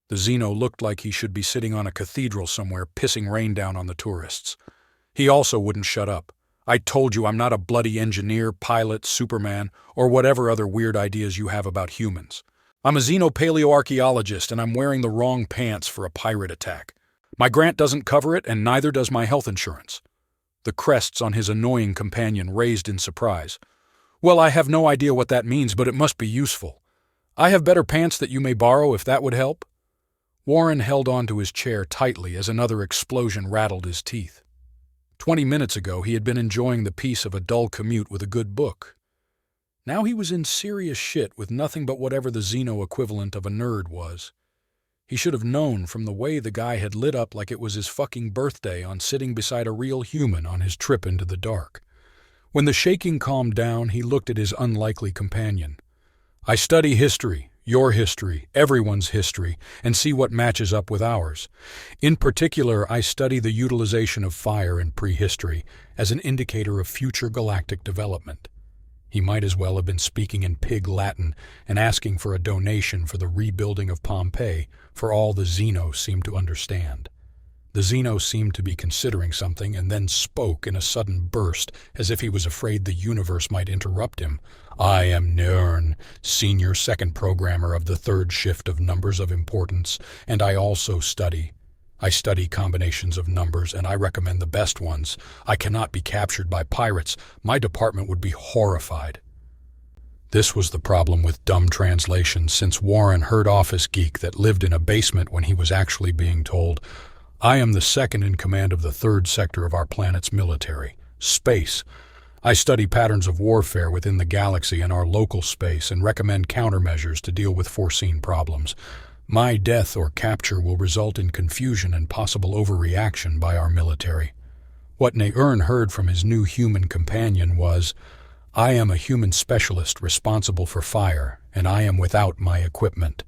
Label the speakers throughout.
Speaker 1: The Xeno looked like he should be sitting on a cathedral somewhere, pissing rain down on the tourists. He also wouldn't shut up. "I told you I'm not a bloody engineer, pilot, Superman, or whatever other weird ideas you have about humans. I'm a xenopaleoarchaeologist, and I'm wearing the wrong pants for a pirate attack. My grant doesn't cover it, and neither does my health insurance." The crests on his annoying companion raised in surprise. "Well, I have no idea what that means, but it must be useful. I have better pants that you may borrow if that would help." Warren held onto his chair tightly as another explosion rattled his teeth. 20 minutes ago, he had been enjoying the peace of a dull commute with a good book. Now he was in serious shit with nothing but whatever the Xeno equivalent of a nerd was. He should have known from the way the guy had lit up like it was his fucking birthday on sitting beside a real human on his trip into the dark. When the shaking calmed down, he looked at his unlikely companion. "I study history, your history, everyone's history, and see what matches up with ours. In particular, I study the utilization of fire in prehistory as an indicator of future galactic development." He might as well have been speaking in pig Latin and asking for a donation for the rebuilding of Pompeii, for all the Xeno seemed to understand. The Xeno seemed to be considering something and then spoke in a sudden burst, as if he was afraid the universe might interrupt him. "I am Nern, senior second programmer of the third shift of numbers of importance, and I also study. I study combinations of numbers, and I recommend the best ones. I cannot be captured by pirates. My department would be horrified." This was the problem with dumb translations, since Warren heard office geek that lived in a basement when he was actually being told, "I am the second in command of the third sector of our planet's military, space. I study patterns of warfare within the galaxy and our local space and recommend countermeasures to deal with foreseen problems. My death or capture will result in confusion and possible overreaction by our military." What Naern heard from his new human companion was, "I am a human specialist responsible for fire, and I am without my equipment."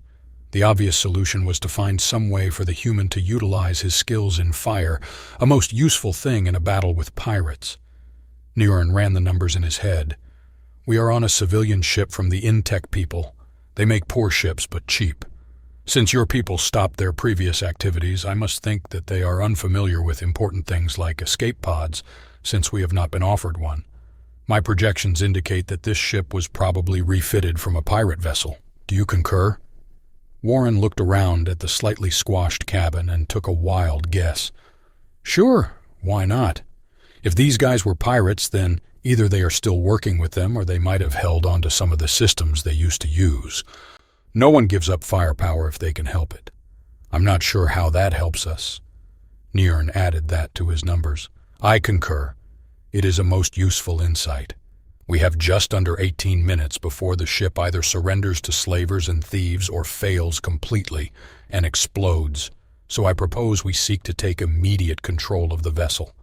Speaker 1: The obvious solution was to find some way for the human to utilize his skills in fire, a most useful thing in a battle with pirates. Naern ran the numbers in his head. "We are on a civilian ship from the Intech people. They make poor ships, but cheap. Since your people stopped their previous activities, I must think that they are unfamiliar with important things like escape pods, since we have not been offered one. My projections indicate that this ship was probably refitted from a pirate vessel. Do you concur?" Warren looked around at the slightly squashed cabin and took a wild guess. "Sure, why not? If these guys were pirates, then either they are still working with them or they might have held onto some of the systems they used to use. No one gives up firepower if they can help it. I'm not sure how that helps us." Naern added that to his numbers. "I concur. It is a most useful insight. We have just under 18 minutes before the ship either surrenders to slavers and thieves or fails completely and explodes, so I propose we seek to take immediate control of the vessel.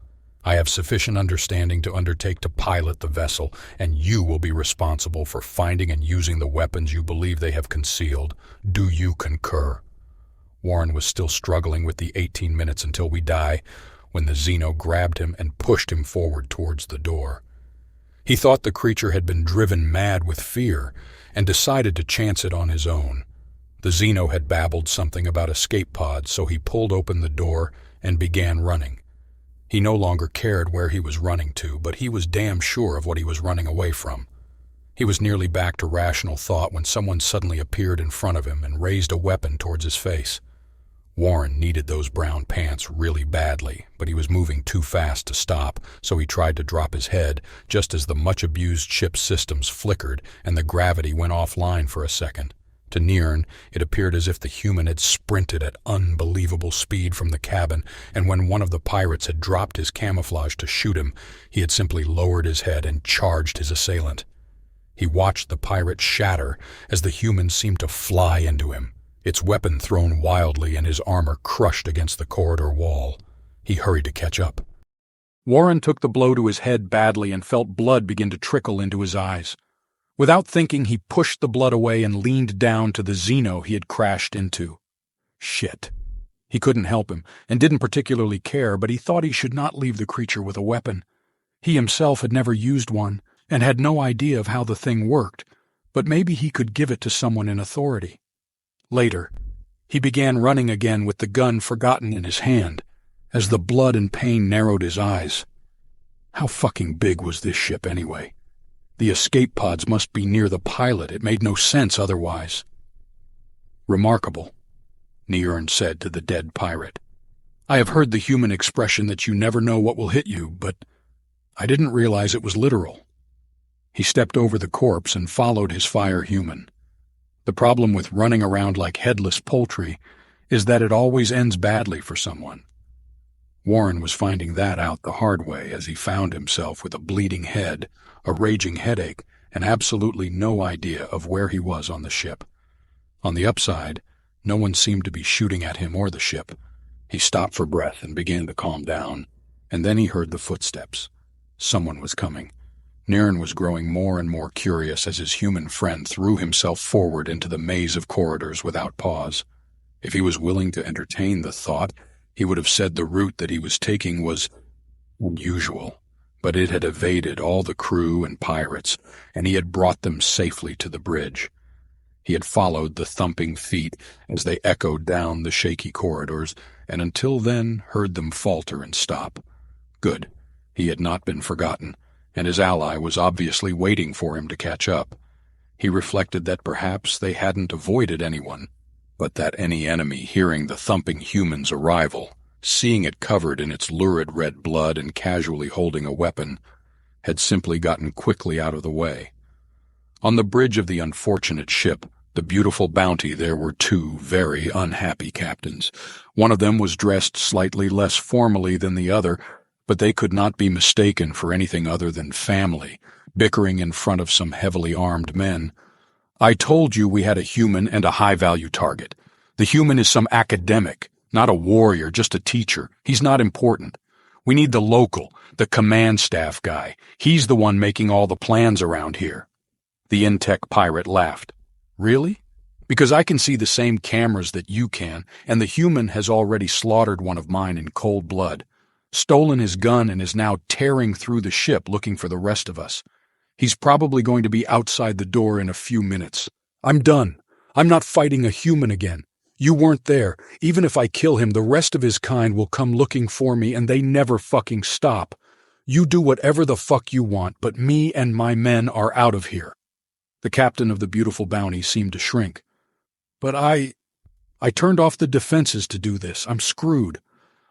Speaker 1: I have sufficient understanding to undertake to pilot the vessel, and you will be responsible for finding and using the weapons you believe they have concealed. Do you concur?" Warren was still struggling with the 18 minutes until we die when the Xeno grabbed him and pushed him forward towards the door. He thought the creature had been driven mad with fear and decided to chance it on his own. The Xeno had babbled something about escape pods, so he pulled open the door and began running. He no longer cared where he was running to, but he was damn sure of what he was running away from. He was nearly back to rational thought when someone suddenly appeared in front of him and raised a weapon towards his face. Warren needed those brown pants really badly, but he was moving too fast to stop, so he tried to drop his head just as the much-abused ship's systems flickered and the gravity went offline for a second. To Naern, it appeared as if the human had sprinted at unbelievable speed from the cabin, and when one of the pirates had dropped his camouflage to shoot him, he had simply lowered his head and charged his assailant. He watched the pirate shatter as the human seemed to fly into him, its weapon thrown wildly and his armor crushed against the corridor wall. He hurried to catch up. Warren took the blow to his head badly and felt blood begin to trickle into his eyes. Without thinking, he pushed the blood away and leaned down to the Xeno he had crashed into. Shit. He couldn't help him, and didn't particularly care, but he thought he should not leave the creature with a weapon. He himself had never used one, and had no idea of how the thing worked, but maybe he could give it to someone in authority. Later, He began running again with the gun forgotten in his hand, as the blood and pain narrowed his eyes. How fucking big was this ship anyway? The escape pods must be near the pilot. It made no sense otherwise. Remarkable, Niern said to the dead pirate. I have heard the human expression that you never know what will hit you, but I didn't realize it was literal. He stepped over the corpse and followed his fire human. The problem with running around like headless poultry is that it always ends badly for someone. Warren was finding that out the hard way as he found himself with a bleeding head, a raging headache, and absolutely no idea of where he was on the ship. On the upside, no one seemed to be shooting at him or the ship. He stopped for breath and began to calm down, and then he heard the footsteps. Someone was coming. Niren was growing more and more curious as his human friend threw himself forward into the maze of corridors without pause. If he was willing to entertain the thought, he would have said the route that he was taking was unusual, but it had evaded all the crew and pirates, and he had brought them safely to the bridge. He had followed the thumping feet as they echoed down the shaky corridors, and until then heard them falter and stop. Good. He had not been forgotten, and his ally was obviously waiting for him to catch up. He reflected that perhaps they hadn't avoided anyone, but that any enemy hearing the thumping human's arrival, seeing it covered in its lurid red blood and casually holding a weapon, had simply gotten quickly out of the way. On the bridge of the unfortunate ship, the beautiful Bounty, there were two very unhappy captains. One of them was dressed slightly less formally than the other, but they could not be mistaken for anything other than family, bickering in front of some heavily armed men. I told you we had a human and a high-value target. The human is some academic, not a warrior, just a teacher. He's not important. We need the local, the command staff guy. He's the one making all the plans around here. The Intech pirate laughed. Really? Because I can see the same cameras that you can, and the human has already slaughtered one of mine in cold blood, stolen his gun and is now tearing through the ship looking for the rest of us. He's probably going to be outside the door in a few minutes. I'm done. I'm not fighting a human again. You weren't there. Even if I kill him, the rest of his kind will come looking for me, and they never fucking stop. You do whatever the fuck you want, but me and my men are out of here. The captain of the beautiful Bounty seemed to shrink. But I turned off the defenses to do this. I'm screwed.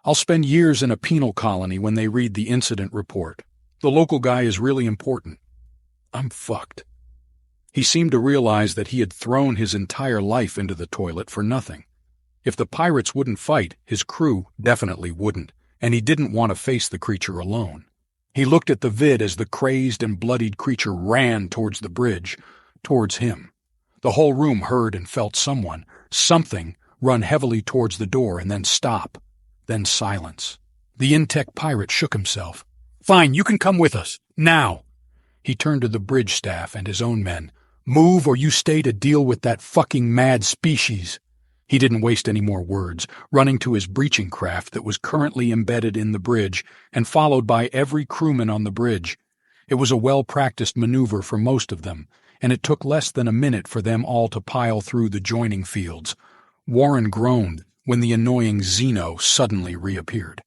Speaker 1: I'll spend years in a penal colony when they read the incident report. The local guy is really important. I'm fucked. He seemed to realize that he had thrown his entire life into the toilet for nothing. If the pirates wouldn't fight, his crew definitely wouldn't, and he didn't want to face the creature alone. He looked at the vid as the crazed and bloodied creature ran towards the bridge, towards him. The whole room heard and felt something, run heavily towards the door and then stop. Then silence. The Intech pirate shook himself. Fine, you can come with us. Now. He turned to the bridge staff and his own men. Move or you stay to deal with that fucking mad species. He didn't waste any more words, running to his breaching craft that was currently embedded in the bridge and followed by every crewman on the bridge. It was a well-practiced maneuver for most of them, and it took less than a minute for them all to pile through the joining fields. Warren groaned when the annoying Xeno suddenly reappeared.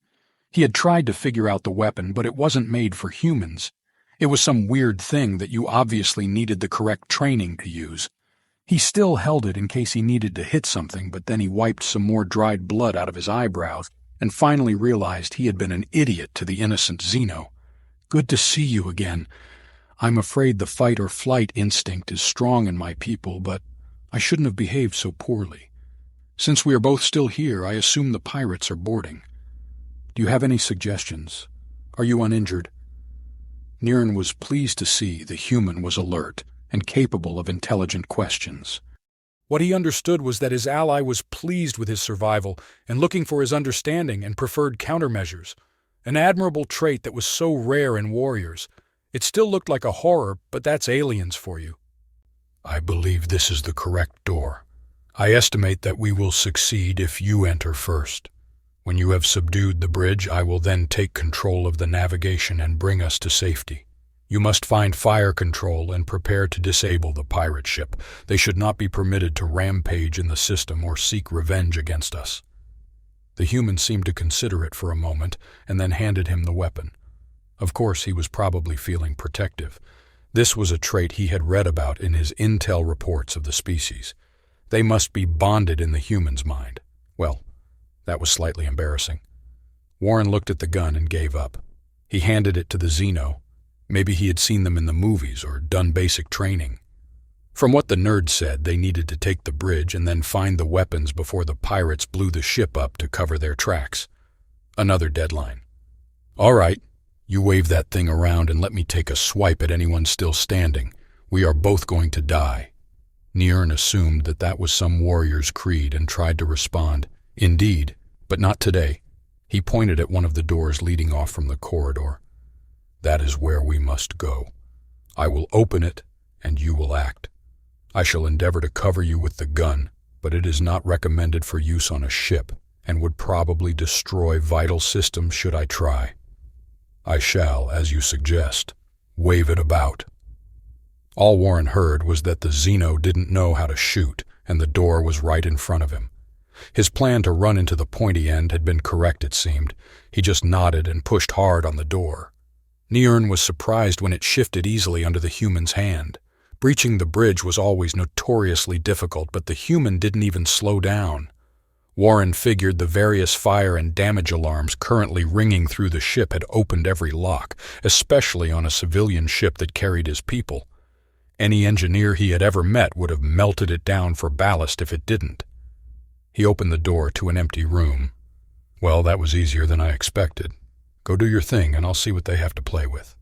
Speaker 1: He had tried to figure out the weapon, but it wasn't made for humans. It was some weird thing that you obviously needed the correct training to use. He still held it in case he needed to hit something, but then he wiped some more dried blood out of his eyebrows and finally realized he had been an idiot to the innocent Xeno. Good to see you again. I'm afraid the fight or flight instinct is strong in my people, but I shouldn't have behaved so poorly. Since we are both still here, I assume the pirates are boarding. Do you have any suggestions? Are you uninjured? Niren was pleased to see the human was alert and capable of intelligent questions. What he understood was that his ally was pleased with his survival and looking for his understanding and preferred countermeasures, an admirable trait that was so rare in warriors. It still looked like a horror, but that's aliens for you. I believe this is the correct door. I estimate that we will succeed if you enter first. When you have subdued the bridge, I will then take control of the navigation and bring us to safety. You must find fire control and prepare to disable the pirate ship. They should not be permitted to rampage in the system or seek revenge against us." The human seemed to consider it for a moment and then handed him the weapon. Of course, he was probably feeling protective. This was a trait he had read about in his intel reports of the species. They must be bonded in the human's mind. Well, that was slightly embarrassing. Warren looked at the gun and gave up. He handed it to the Xeno. Maybe he had seen them in the movies or done basic training. From what the nerd said, they needed to take the bridge and then find the weapons before the pirates blew the ship up to cover their tracks. Another deadline. "All right, you wave that thing around and let me take a swipe at anyone still standing. We are both going to die." Niern assumed that that was some warrior's creed and tried to respond. "Indeed, but not today." He pointed at one of the doors leading off from the corridor. "That is where we must go. I will open it, and you will act. I shall endeavor to cover you with the gun, but it is not recommended for use on a ship, and would probably destroy vital systems should I try. I shall, as you suggest, wave it about." All Warren heard was that the Xeno didn't know how to shoot, and the door was right in front of him. His plan to run into the pointy end had been correct, it seemed. He just nodded and pushed hard on the door. Niern was surprised when it shifted easily under the human's hand. Breaching the bridge was always notoriously difficult, but the human didn't even slow down. Warren figured the various fire and damage alarms currently ringing through the ship had opened every lock, especially on a civilian ship that carried his people. Any engineer he had ever met would have melted it down for ballast if it didn't. He opened the door to an empty room. "Well, that was easier than I expected. Go do your thing and I'll see what they have to play with."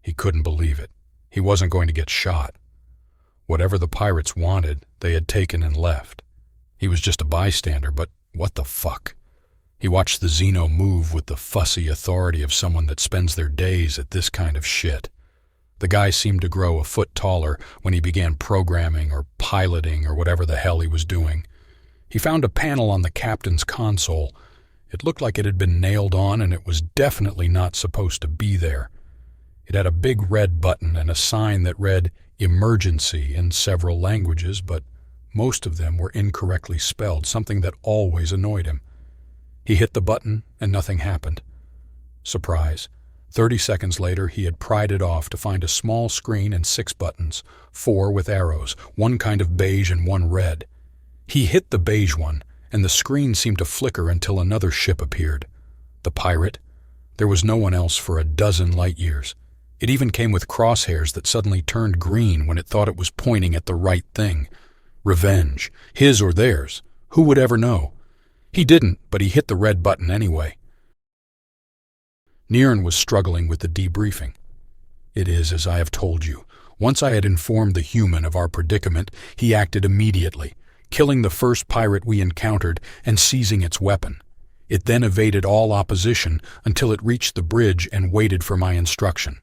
Speaker 1: He couldn't believe it. He wasn't going to get shot. Whatever the pirates wanted, they had taken and left. He was just a bystander, but what the fuck? He watched the Xeno move with the fussy authority of someone that spends their days at this kind of shit. The guy seemed to grow a foot taller when he began programming or piloting or whatever the hell he was doing. He found a panel on the captain's console. It looked like it had been nailed on, and it was definitely not supposed to be there. It had a big red button and a sign that read "Emergency" in several languages, but most of them were incorrectly spelled, something that always annoyed him. He hit the button, and nothing happened. Surprise. 30 seconds later, he had pried it off to find a small screen and 6 buttons, 4 with arrows, one kind of beige and one red. He hit the beige one, and the screen seemed to flicker until another ship appeared. The pirate? There was no one else for a dozen light years. It even came with crosshairs that suddenly turned green when it thought it was pointing at the right thing. Revenge. His or theirs. Who would ever know? He didn't, but he hit the red button anyway. Niern was struggling with the debriefing. "It is as I have told you. Once I had informed the human of our predicament, he acted immediately, killing the first pirate we encountered and seizing its weapon. It then evaded all opposition until it reached the bridge and waited for my instruction.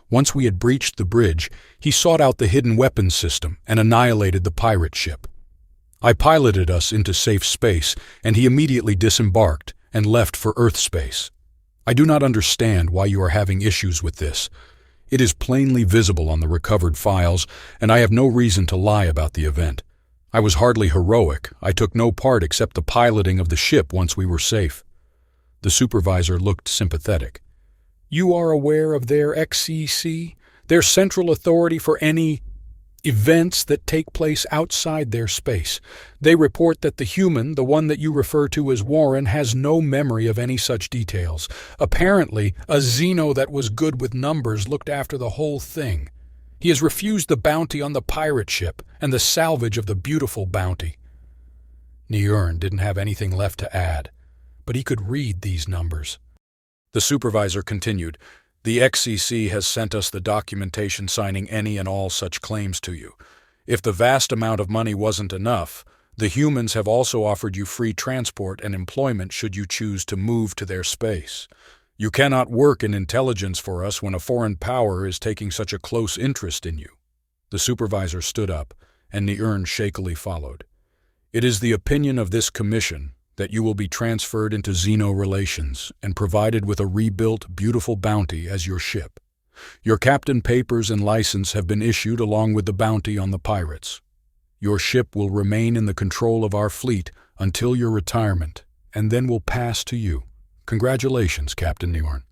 Speaker 1: Once we had breached the bridge, he sought out the hidden weapons system and annihilated the pirate ship. I piloted us into safe space, and he immediately disembarked and left for Earth space. I do not understand why you are having issues with this. It is plainly visible on the recovered files, and I have no reason to lie about the event. I was hardly heroic. I took no part except the piloting of the ship once we were safe." The supervisor looked sympathetic. "You are aware of their XCC, their central authority for any events that take place outside their space. They report that the human, the one that you refer to as Warren, has no memory of any such details. Apparently, a Xeno that was good with numbers looked after the whole thing. He has refused the bounty on the pirate ship and the salvage of the beautiful bounty." Niern didn't have anything left to add, but he could read these numbers. The supervisor continued, "The XCC has sent us the documentation signing any and all such claims to you. If the vast amount of money wasn't enough, the humans have also offered you free transport and employment should you choose to move to their space. You cannot work in intelligence for us when a foreign power is taking such a close interest in you." The supervisor stood up, and Niern shakily followed. "It is the opinion of this commission that you will be transferred into Xeno relations and provided with a rebuilt, beautiful bounty as your ship. Your captain papers and license have been issued along with the bounty on the pirates. Your ship will remain in the control of our fleet until your retirement, and then will pass to you. Congratulations, Captain Njorn.